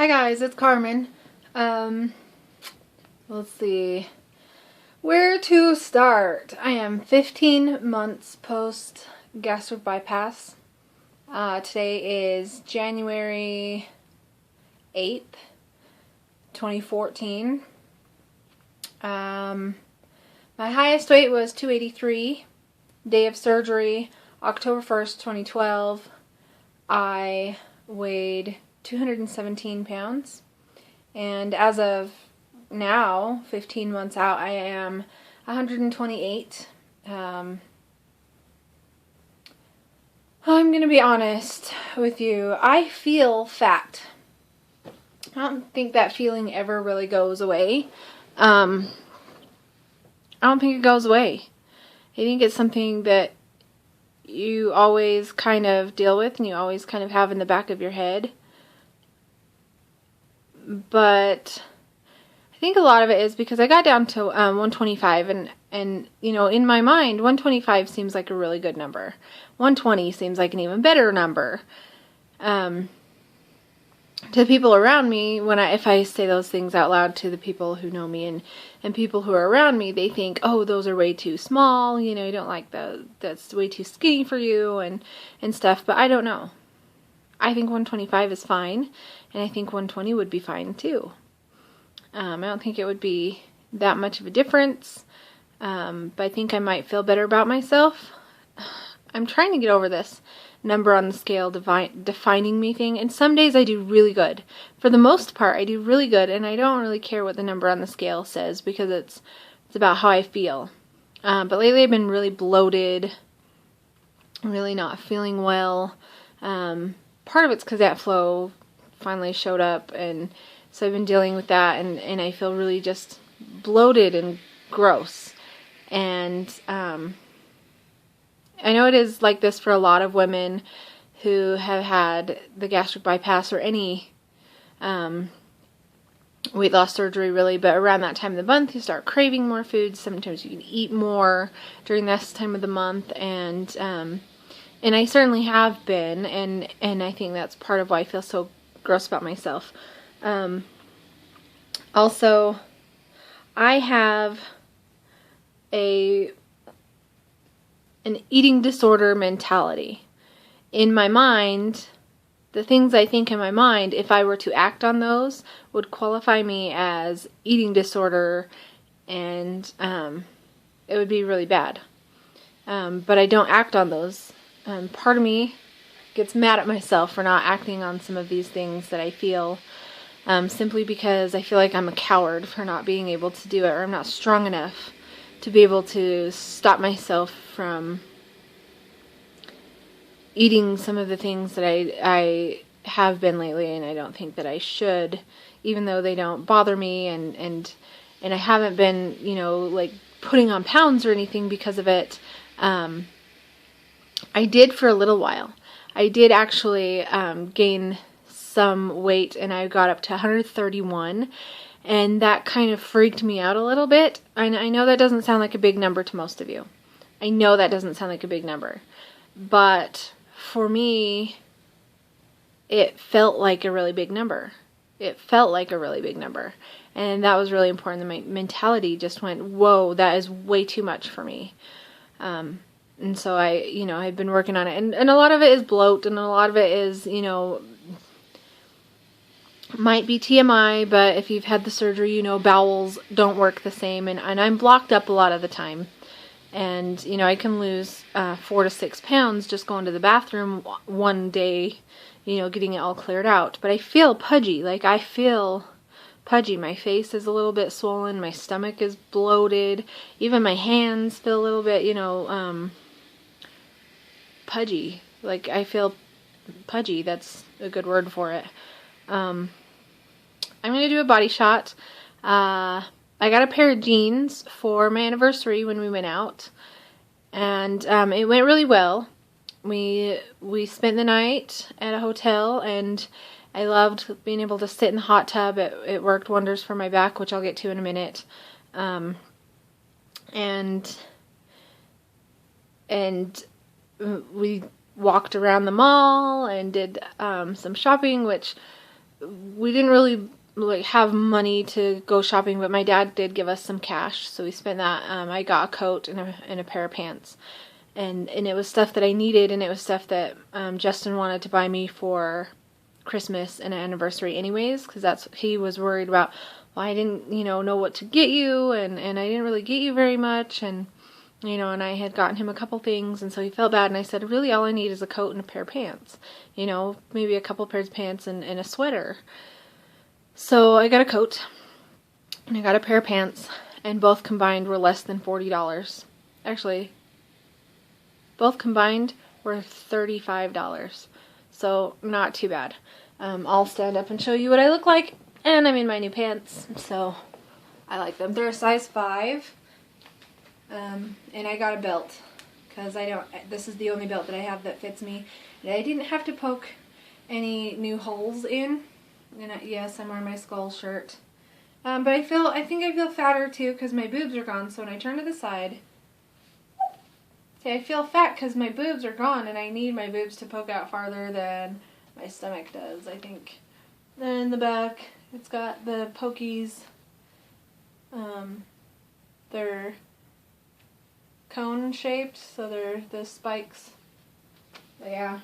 Hi guys, it's Carmen. Let's see. Where to start? I am 15 months post gastric bypass. Today is January 8th, 2014. My highest weight was 283. Day of surgery, October 1st, 2012. I weighed 217 pounds. And as of now, 15 months out, I am 128. I'm going to be honest with you. I feel fat. I don't think that feeling ever really goes away. I don't think it goes away. I think it's something that you always kind of deal with and you always kind of have in the back of your head. But I think a lot of it is because I got down to 125 and you know, in my mind 125 seems like a really good number. 120 seems like an even better number. To the people around me, if I say those things out loud to the people who know me and people who are around me, they think, oh, those are way too small, you know, you don't like that's way too skinny for you and stuff, but I don't know. I think 125 is fine, and I think 120 would be fine too. I don't think it would be that much of a difference, but I think I might feel better about myself. I'm trying to get over this number on the scale defining me thing, and some days I do really good. For the most part, I do really good, and I don't really care what the number on the scale says because it's about how I feel. But lately I've been really bloated, really not feeling well. Part of it's because that flow finally showed up, and so I've been dealing with that, and I feel really just bloated and gross. And I know it is like this for a lot of women who have had the gastric bypass or any weight loss surgery really, but around that time of the month you start craving more food. Sometimes you can eat more during this time of the month, and I certainly have been, and I think that's part of why I feel so gross about myself. Also, I have an eating disorder mentality. In my mind, the things I think in my mind, if I were to act on those, would qualify me as eating disorder, and it would be really bad. But I don't act on those. Part of me gets mad at myself for not acting on some of these things that I feel, simply because I feel like I'm a coward for not being able to do it, or I'm not strong enough to be able to stop myself from eating some of the things that I have been lately, and I don't think that I should, even though they don't bother me, and I haven't been, you know, like putting on pounds or anything because of it. I did for a little while. I did actually gain some weight, and I got up to 131, and that kind of freaked me out a little bit. I know that doesn't sound like a big number to most of you. I know that doesn't sound like a big number, but for me, it felt like a really big number. It felt like a really big number, and that was really important. My mentality just went, whoa, that is way too much for me. And so I've been working on it, and a lot of it is bloat, and a lot of it is, you know, might be TMI, but if you've had the surgery, you know, bowels don't work the same, and I'm blocked up a lot of the time. And, you know, I can lose 4 to 6 pounds just going to the bathroom one day, you know, getting it all cleared out. But I feel pudgy. Like, I feel pudgy. My face is a little bit swollen. My stomach is bloated. Even my hands feel a little bit, you know, pudgy. Like, I feel pudgy. That's a good word for it. I'm going to do a body shot. I got a pair of jeans for my anniversary when we went out, and it went really well. We spent the night at a hotel, and I loved being able to sit in the hot tub. It worked wonders for my back, which I'll get to in a minute. And we walked around the mall and did some shopping, which we didn't really like have money to go shopping, but my dad did give us some cash, so we spent that. I got a coat and a pair of pants, and it was stuff that I needed, and it was stuff that Justin wanted to buy me for Christmas and anniversary anyways, because he was worried about, well, I didn't know what to get you, and I didn't really get you very much, and and I had gotten him a couple things, and so he felt bad, and I said, really all I need is a coat and a pair of pants, maybe a couple pairs of pants and a sweater. So I got a coat and I got a pair of pants, and both combined were less than $40. Actually, both combined were $35. So not too bad. I'll stand up and show you what I look like, and I'm in my new pants, so I like them. They're a size 5, and I got a belt because this is the only belt that I have that fits me, and I didn't have to poke any new holes in. And yes, I'm wearing my skull shirt. But I think I feel fatter too because my boobs are gone. So when I turn to the side, see, I feel fat because my boobs are gone, and I need my boobs to poke out farther than my stomach does, I think. Then in the back, it's got the pokies. They're cone shaped, so they're the spikes. But yeah.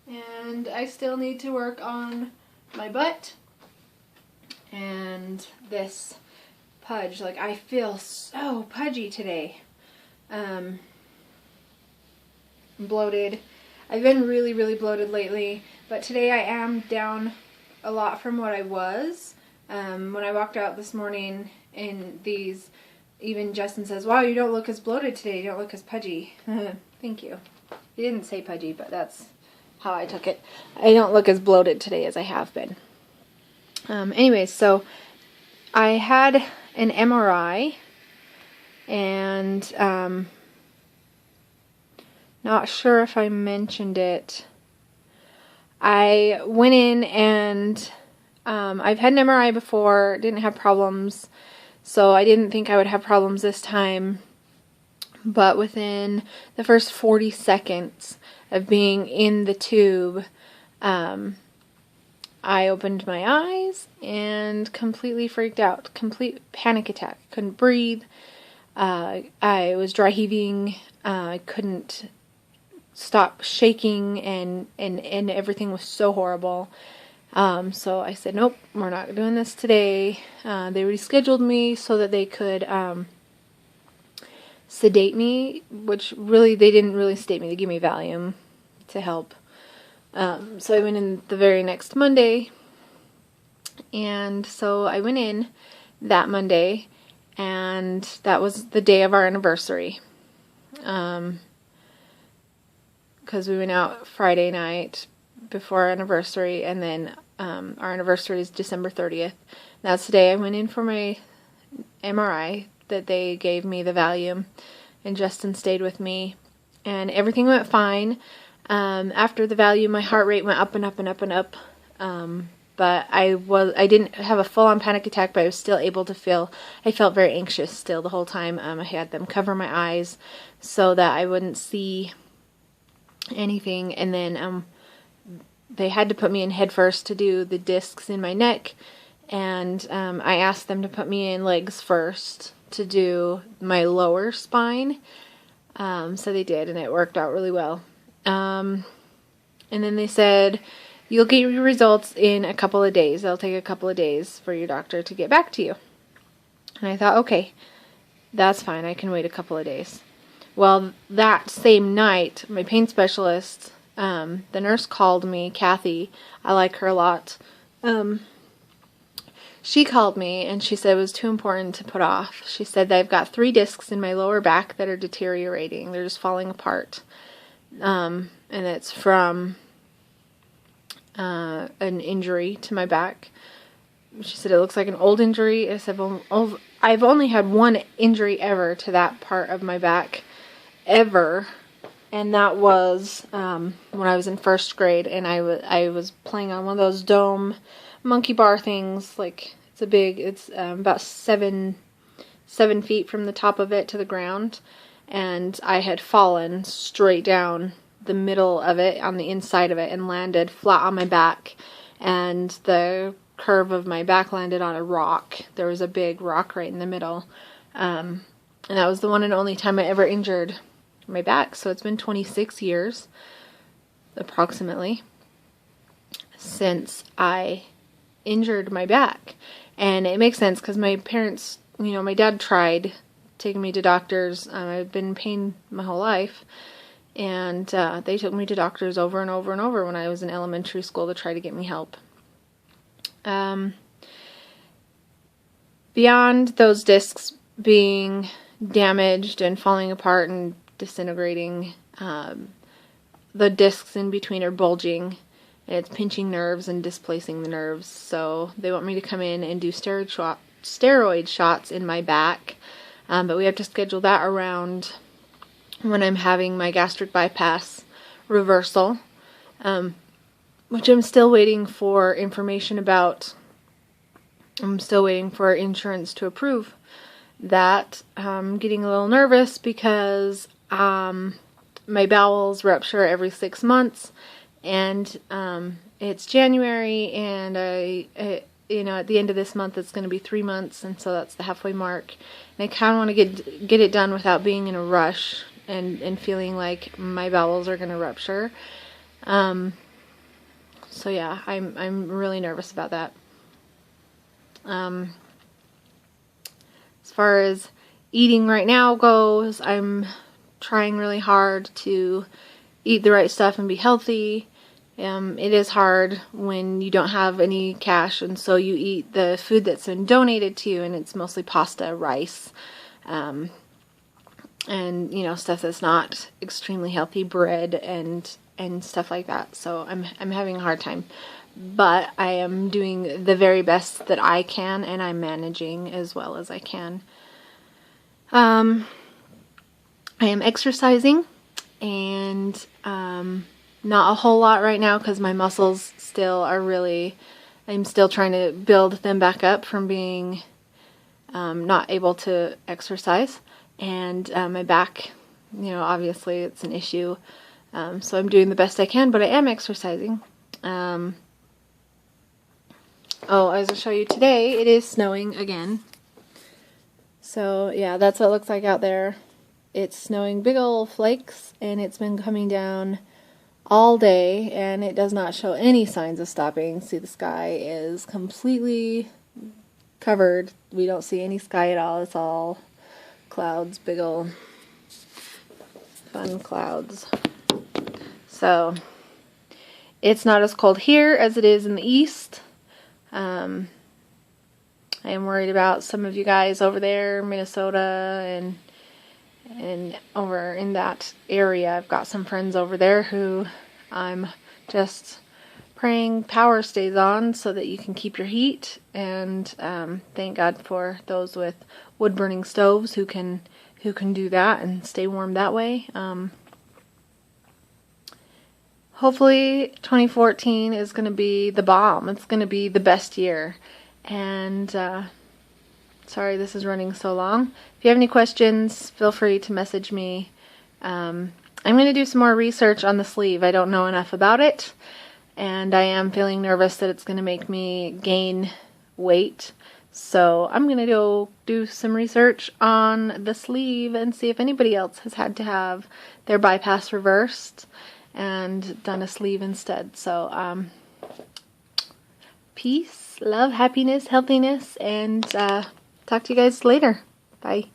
And I still need to work on my butt and this pudge. Like, I feel so pudgy today. I'm bloated. I've been really, really bloated lately, but today I am down a lot from what I was. When I walked out this morning in these, even Justin says, wow, you don't look as bloated today. You don't look as pudgy. Thank you. He didn't say pudgy, but that's how I took it. I don't look as bloated today as I have been. Anyways, so I had an MRI, and not sure if I mentioned it. I went in and I've had an MRI before, didn't have problems, so I didn't think I would have problems this time. But within the first 40 seconds of being in the tube, I opened my eyes and completely freaked out. Complete panic attack. Couldn't breathe. I was dry heaving. I couldn't stop shaking, and everything was so horrible. So I said, nope, we're not doing this today. They rescheduled me so that they could sedate me, which really, they didn't really sedate me. They gave me Valium to help. So I went in the very next Monday, and so I went in that Monday, and that was the day of our anniversary, because we went out Friday night before our anniversary, and then our anniversary is December 30th. That's the day I went in for my MRI, that they gave me the Valium, and Justin stayed with me, and everything went fine. After the Valium, my heart rate went up and up and up and up. But I didn't have a full-on panic attack, but I was still able to I felt very anxious still the whole time. I had them cover my eyes so that I wouldn't see anything, and then they had to put me in head first to do the discs in my neck, and I asked them to put me in legs first to do my lower spine. So they did, and it worked out really well. And then they said, you'll get your results in a couple of days. It'll take a couple of days for your doctor to get back to you. And I thought, okay, that's fine. I can wait a couple of days. Well, that same night, my pain specialist, the nurse called me, Kathy. I like her a lot. She called me, and she said it was too important to put off. She said that I've got 3 discs in my lower back that are deteriorating. They're just falling apart. And it's from an injury to my back. She said it looks like an old injury. I said, well, I've only had one injury ever to that part of my back, ever, and that was when I was in 1st grade, and I was playing on one of those dome monkey bar things. Like, it's about 7 feet from the top of it to the ground, and I had fallen straight down the middle of it on the inside of it and landed flat on my back, and the curve of my back landed on a rock. There was a big rock right in the middle. And that was the one and only time I ever injured my back. So it's been 26 years, approximately, since I injured my back. And it makes sense because my parents, my dad tried taking me to doctors. I've been in pain my whole life. And they took me to doctors over and over and over when I was in elementary school to try to get me help. Beyond those discs being damaged and falling apart and disintegrating, the discs in between are bulging, and it's pinching nerves and displacing the nerves. So they want me to come in and do steroid shots in my back, but we have to schedule that around when I'm having my gastric bypass reversal, which I'm still waiting for information about. I'm still waiting for insurance to approve that. I'm getting a little nervous because my bowels rupture every 6 months, and it's January, and at the end of this month it's going to be 3 months, and so that's the halfway mark. And I kind of want to get it done without being in a rush and feeling like my bowels are going to rupture. So yeah, I'm really nervous about that. As far as eating right now goes, I'm trying really hard to eat the right stuff and be healthy. It is hard when you don't have any cash, and so you eat the food that's been donated to you, and it's mostly pasta, rice, and stuff that's not extremely healthy, bread and stuff like that. So I'm having a hard time, but I am doing the very best that I can, and I'm managing as well as I can. I am exercising, and not a whole lot right now because my muscles still are I'm still trying to build them back up from being not able to exercise. And my back, obviously it's an issue. So I'm doing the best I can, but I am exercising. I was going to show you today, it is snowing again. So yeah, that's what it looks like out there. It's snowing big old flakes, and it's been coming down all day, and it does not show any signs of stopping. See, the sky is completely covered. We don't see any sky at all. It's all clouds, big old fun clouds. So it's not as cold here as it is in the east. I am worried about some of you guys over there, Minnesota, and over in that area. I've got some friends over there who I'm just praying power stays on so that you can keep your heat, and thank God for those with wood burning stoves who can do that and stay warm that way. Hopefully 2014 is going to be the bomb. It's going to be the best year. And sorry this is running so long. If you have any questions, feel free to message me. I'm going to do some more research on the sleeve. I don't know enough about it, and I am feeling nervous that it's going to make me gain weight. So I'm going to go do some research on the sleeve and see if anybody else has had to have their bypass reversed and done a sleeve instead. So peace, love, happiness, healthiness, and talk to you guys later. Bye.